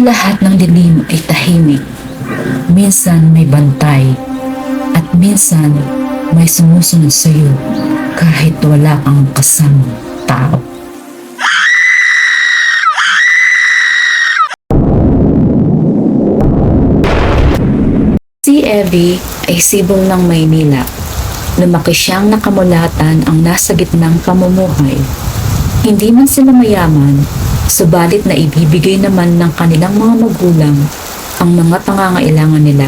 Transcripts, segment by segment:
lahat ng dilim ay tahimik. Minsan may bantay at minsan may sumusunod sa iyo kahit wala kang kasamang tao. Si Evie ay sibol ng Maynila. Lumaki siyang nakamulatan ang nasa gitnang pamumuhay. Hindi man sila mayaman, subalit na ibibigay naman ng kanilang mga magulang ang mga pangangailangan nila.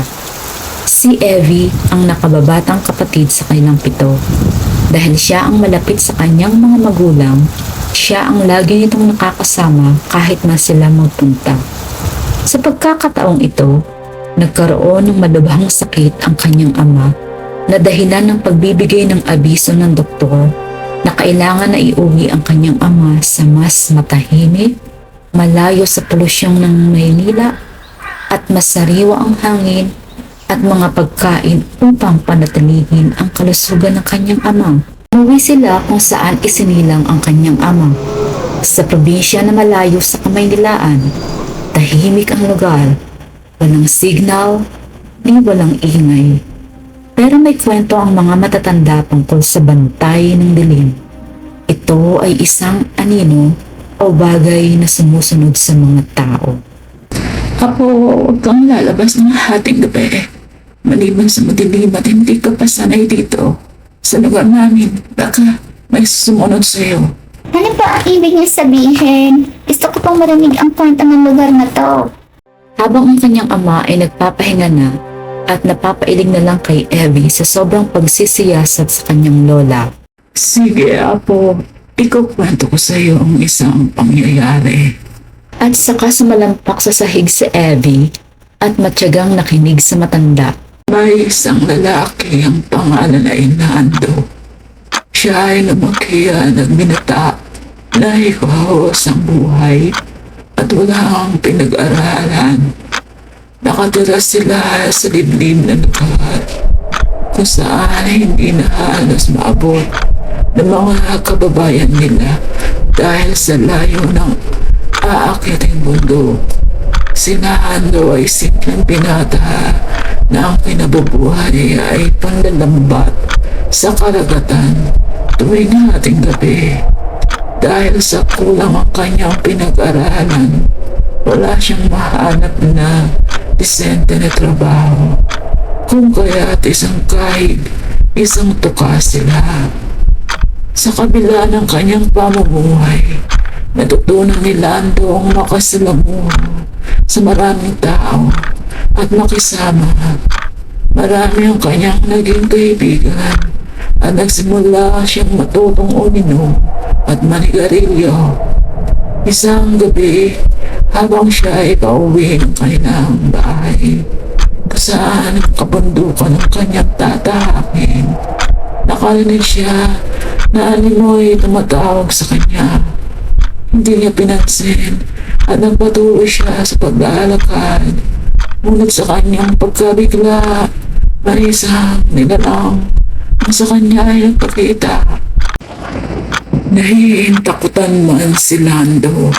Si Evie ang nakababatang kapatid sa kanilang 7. Dahil siya ang malapit sa kanyang mga magulang, siya ang lagi nitong nakakasama kahit na sila magpunta. Sa pagkakataong ito, nagkaroon ng malubhang sakit ang kanyang ama na dahilan ng pagbibigay ng abiso ng doktor na kailangan na iuwi ang kanyang ama sa mas matahimik, malayo sa polusyong ng Maynila at masariwa ang hangin at mga pagkain upang panatilihin ang kalusugan ng kanyang ama. Umuwi sila kung saan isinilang ang kanyang ama. Sa probinsya na malayo sa Kamaynilaan, tahimik ang lugar, walang signal, di walang ingay. Pero may kwento ang mga matatanda tungkol sa bantay ng dilim. Ito ay isang anino o bagay na sumusunod sa mga tao. Apo, huwag kang lalabas ng hating gabi. Maliban sa madilim at hindi ka pa sanay dito. Sa lugar namin, baka may sumunod sa'yo. Ano ba ang ibig niya sabihin? Gusto ko pang marinig ang kwento ng lugar na to. Habang ang kanyang ama ay nagpapahinga na at napapailing na lang kay Evie sa sobrang pagsisiyasat sa kanyang lola. Sige, Apo. Ikukwento ko sa'yo ang isang pangyayari. At saka sumalampak sa sahig si Evie at matyagang nakinig sa matanda. May isang lalaki ang pangalan ay Nando. Siya ay lumakihan at binata na hikahos ang buhay at walang pinag-aralan. Nakatira sila sa liblib na lugar kung saan hindi na halos maabot ng mga kababayan nila dahil sa layo ng aakyating bundok. Si Nando ay simpleng binata na ang kinabubuhay ay panlalambat sa karagatan tuwing ating gabi. Dahil sa kulang ang kanyang pinag-aralan, wala siyang mahanap na disente na trabaho. Kung kaya't isang kahig, isang tuka sila. Sa kabila ng kanyang pamumuhay, natutunan ni Lando ang makasalamuha sa maraming tao at makisama. Marami ang kanyang naging kaibigan at nagsimula siyang matutong uminom at manigarilyo. Isang gabi, habang siya ay pauwi ng kanilang bahay, saan kabundukan ng kanyang tatahakin, nakarinig siya na animoy tumatawag sa kanya. Hindi niya pinansin at nagpatuloy siya sa paglalakad. Ngunit sa kanyang pagkabigla, may isang nilalang ang sa kanya ay nagpakita. Nahihintakutan man si Lando.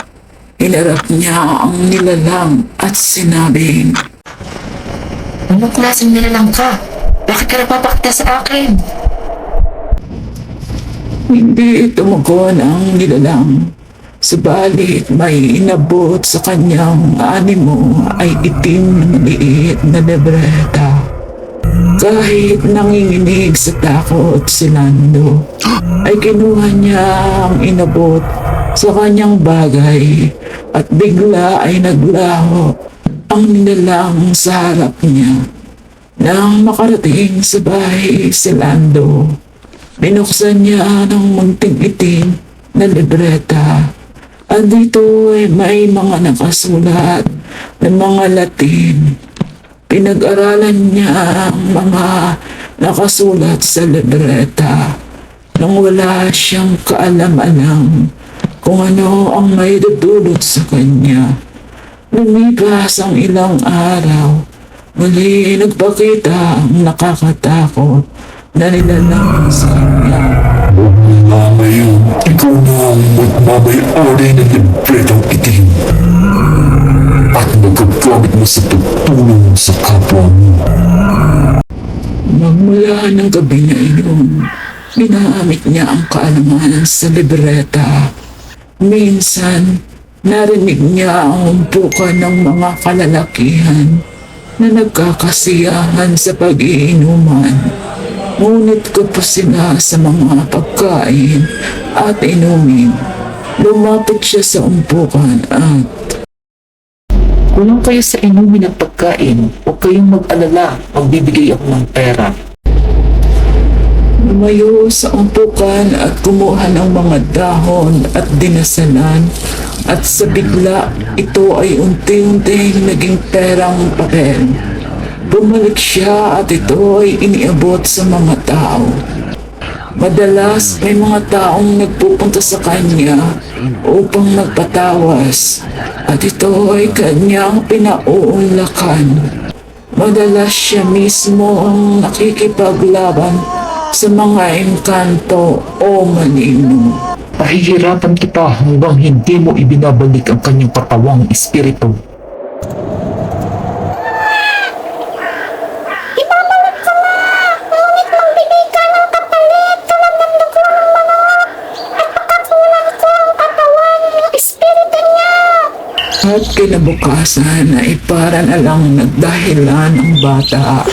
Hinarap niya ang nilalang at sinabing, Anong klaseng nilalang ka? Bakit ka napapakita sa akin? hindi tumugon ang nilalang. Subalit may inabot sa kanyang animo ay itim na maliit na libreta. Kahit nanginginig sa takot si Lando, ay kinuha niya ang inabot sa kanyang bagay at bigla ay naglaho ang nilalang sa harap niya. Nang makarating sa bahay si Lando, binuksan niya ng munting itim na libreta. At dito ay may mga nakasulat ng mga Latin. Pinag-aralan niya ang mga nakasulat sa libreta nang wala siyang kaalam-alam kung ano ang may dudulot sa kanya. Lumipas ang ilang araw, muli nagpakita ang nakakatakot na nilalang sa kanya. Ngayon, ikaw na ang magmamay-ari ng libretong itim at mo sa pagtulong sa kapwa mo. Magmula ng gabi na iyon, ginamit niya ang kaalaman sa libreta. Minsan, narinig niya ang umpukan ng mga kalalakihan na nagkakasiyahan sa pag-iinuman. Ngunit kapos sila sa mga pagkain at inumin. Lumapit siya sa umpukan at Kulang kayo sa inumin at pagkain, huwag kayong mag-alala, magbibigay ako ng pera. lumayo sa umpukan at kumuha ng mga dahon at dinasalan. At sa bigla, ito ay unti-unting naging perang papel. Bumalik siya at ito ay iniabot sa mga tao. Madalas may mga taong nagpupunta sa kanya upang magpatawas at ito ay kanyang pinauunlakan. Madalas siya mismo ang nakikipaglaban sa mga engkanto o malino. Pahihirapan kita hanggang hindi mo ibinabalik ang kanyang katawang espiritu. Ibabalik ko na! Ngunit magbigay ka ng kapalit tulad ng dugo ng manok at pakakulan ko ang katawan ng espiritu niya! At kinabukasan ay para na lang nagdahilan ang bata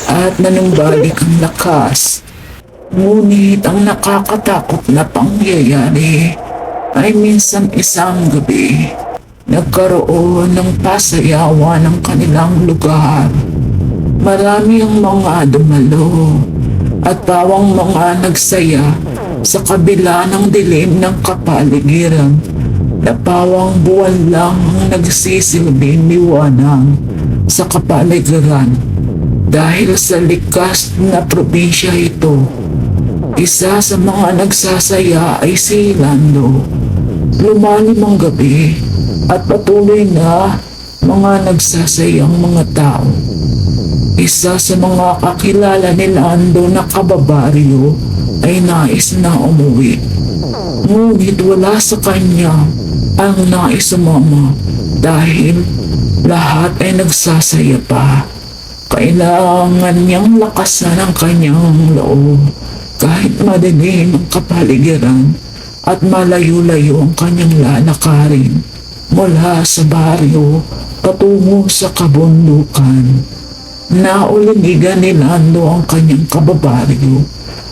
at nanumbalik ang lakas. Ngunit ang nakakatakot na pangyayari ay minsan isang gabi nagkaroon ng pasayawan ng kanilang lugar. Marami ang mga dumalo at bawang mga nagsaya sa kabila ng dilim ng kapaligiran na pawang buwan lang ang nagsisilbing liwanag sa kapaligiran. Dahil sa likas na probinsya ito, isa sa mga nagsasaya ay si Lando. Lumalim ang gabi at patuloy na mga nagsasayang mga tao. Isa sa mga kakilala ni Lando na kababaryo ay nais na umuwi. Ngunit wala sa kanya ang nais sumama dahil lahat ay nagsasaya pa. Kailangan niyang lakasan ang kanyang loob kahit madilim ang kapaligiran at malayo-layo ang kanyang lalakarin mula sa baryo patungo sa kabundukan. Naulinigan ni Lando ang kanyang kababaryo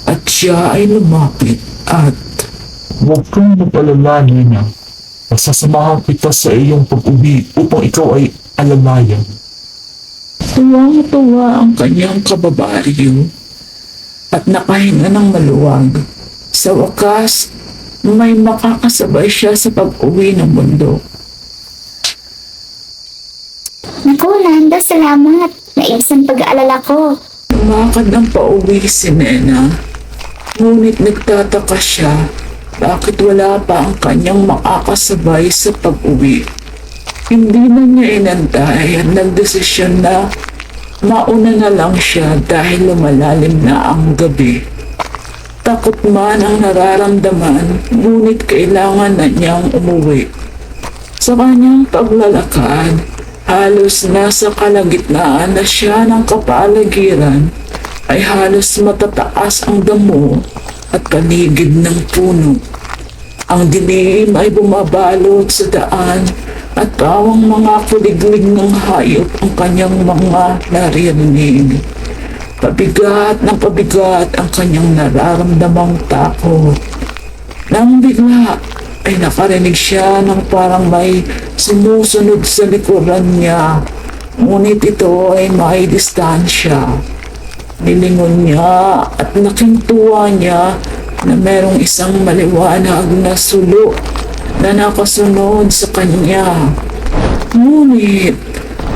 at siya ay lumapit at Huwag kang mag-alala, Nina. Masasamahan kita sa iyong pag-uwi upang ikaw ay alalayan. tuwang-tuwa ang kanyang kababaryo at nakahinga ng maluwag. Sa wakas, may makakasabay siya sa pag-uwi ng mundo. Naku, Nando, salamat. Naibsan pag-aalala ko. Lumakad ng pauwi si Nena. Ngunit nagtataka siya bakit wala pa ang kanyang makakasabay sa pag-uwi. Hindi na niya inantay at nagdesisyon na mauna na lang siya dahil lumalalim na ang gabi. Takot man ang nararamdaman, ngunit kailangan na niyang umuwi. Sa kanyang paglalakad, halos nasa kalagitnaan na siya ng kapaligiran, ay halos matataas ang damo at paligid ng puno. Ang dilim ay bumabalot sa daan at pawang mga kuliglig ng hayop ang kanyang mga naririnig. Pabigat ng pabigat ang kanyang nararamdamang takot. Nang bigla ay nakarinig siya ng parang may sumusunod sa likuran niya. Ngunit ito ay may distansya. Nilingon niya at laking tuwa niya na merong isang maliwanag na sulo na nakasunod sa kanya. Ngunit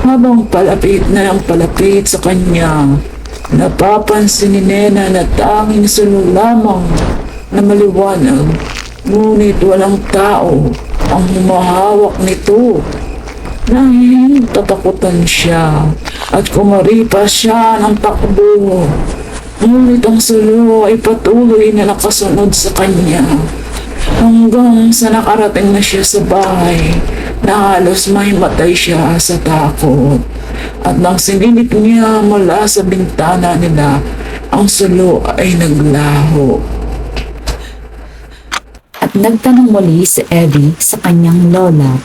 habang palapit na ng palapit sa kanya, napapansin ni Nena na tanging sulo lamang na maliwanag, ngunit walang tao ang humahawak nito. Natakutan siya at kumaripas siya ng takbo. Ngunit ang sulo ay patuloy na nakasunod sa kanya hanggang sa nakarating na siya sa bahay na halos may matay siya sa takot. At nang sinilip niya mula sa bintana nila, ang sulo ay naglaho. At nagtanong muli si Evie sa kanyang lola.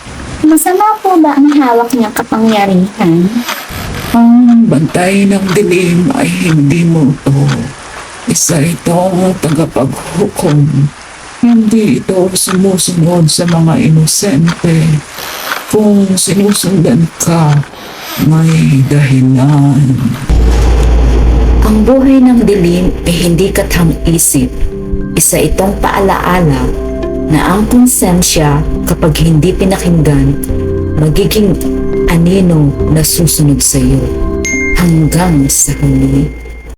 Masama po ba ang hawak niyang kapangyarihan? Ang bantay ng dilim ay hindi multo. Isa itong tagapaghukom. Hindi ito sumusunod sa mga inosente. Kung sinusundan ka, may dahilan. Ang buhay ng dilim ay hindi kathang-isip. Isa itong paalaala na ang konsensya kapag hindi pinakinggan, magiging anino na susunod sa iyo hanggang sa huli.